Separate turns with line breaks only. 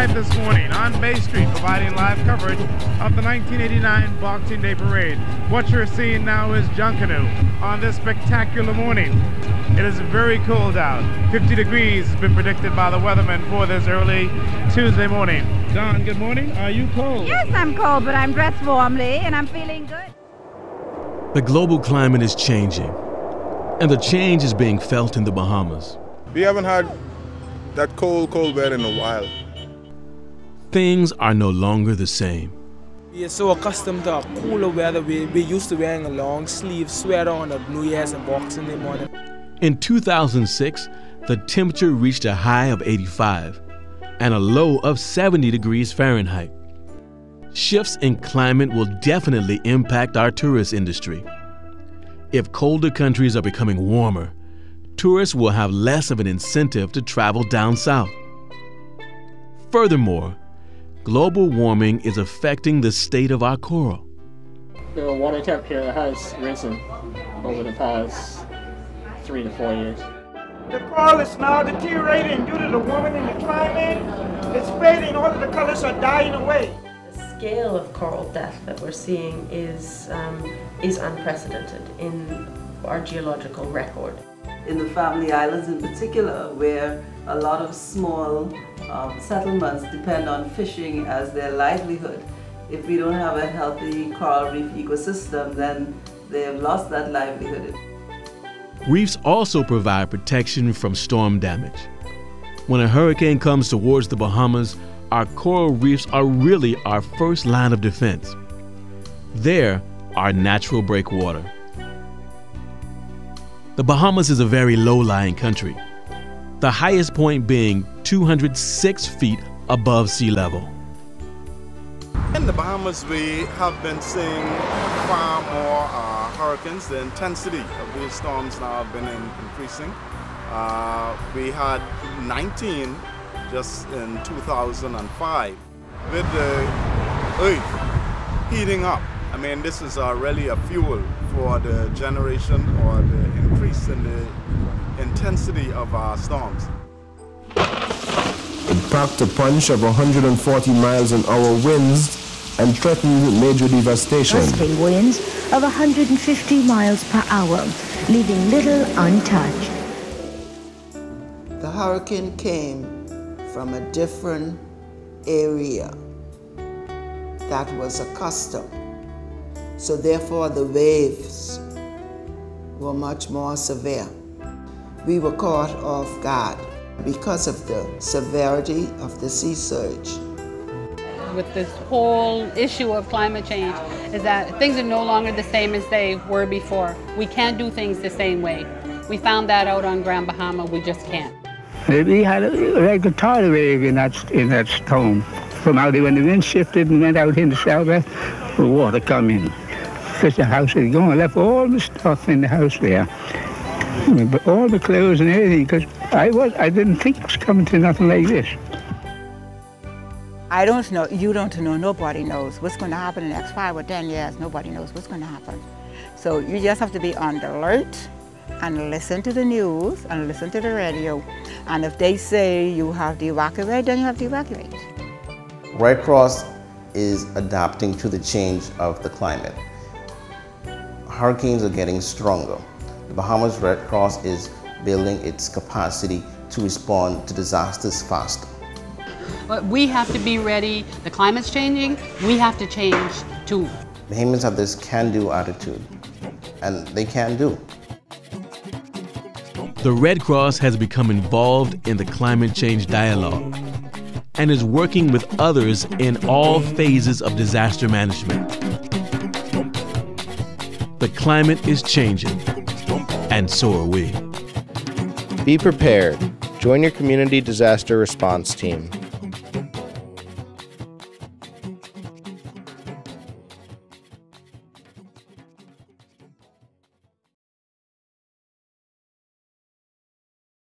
live this morning on Bay Street, providing live coverage of the 1989 Boxing Day Parade. What you're seeing now is Junkanoo on this spectacular morning. It is very cold out. 50 degrees has been predicted by the weatherman for this early Tuesday morning. Dawn, good morning. Are you cold?
Yes, I'm cold, but I'm dressed warmly and I'm feeling good.
The global climate is changing, and the change is being felt in the Bahamas.
We haven't had that cold weather in a while.
Things are no longer the same.
We are so accustomed to cooler weather. We're used to wearing a long sleeve sweater on a New Year's and Boxing Day morning.
In 2006, the temperature reached a high of 85 and a low of 70 degrees Fahrenheit. Shifts in climate will definitely impact our tourist industry. If colder countries are becoming warmer, tourists will have less of an incentive to travel down south. Furthermore, global warming is affecting the state of our coral.
The water temperature has risen over the past 3 to 4 years.
The coral is now deteriorating due to the warming in the climate. It's fading, all of the colors are dying away.
The scale of coral death that we're seeing is unprecedented in our geological record.
In the Family Islands in particular, where a lot of small settlements depend on fishing as their livelihood. If we don't have a healthy coral reef ecosystem, then they have lost that livelihood.
Reefs also provide protection from storm damage. When a hurricane comes towards the Bahamas, our coral reefs are really our first line of defense. They're our natural breakwater. The Bahamas is a very low-lying country, the highest point being 206 feet above sea level.
In the Bahamas, we have been seeing far more hurricanes. The intensity of these storms now have been increasing. We had 19 just in 2005. With the earth heating up, I mean, this is really a fuel for the generation or the increase in the intensity of our storms.
It packed a punch of 140 miles an hour winds and threatened major devastation.
Gusting winds of 150 miles per hour, leaving little untouched.
The hurricane came from a different area that was accustomed. So therefore the waves were much more severe. We were caught off guard because of the severity of the sea surge.
With this whole issue of climate change is that things are no longer the same as they were before. We can't do things the same way. We found that out on Grand Bahama, we just can't.
We had like a tidal wave in that storm. From out there, when the wind shifted and went out in the southwest, the water come in. Because the house is gone. I left all the stuff in the house there. All the clothes and everything, because I didn't think it was coming to nothing like this.
I don't know, you don't know, nobody knows what's going to happen in the next 5 or 10 years. Nobody knows what's going to happen. So you just have to be on the alert and listen to the news and listen to the radio. And if they say you have to evacuate, then you have to evacuate.
Red Cross is adapting to the change of the climate. Hurricanes are getting stronger. The Bahamas Red Cross is building its capacity to respond to disasters faster.
We have to be ready. The climate's changing. We have to change too.
Bahamians have this can-do attitude, and they can do.
The Red Cross has become involved in the climate change dialogue and is working with others in all phases of disaster management. The climate is changing, and so are we.
Be prepared. Join your community disaster response team.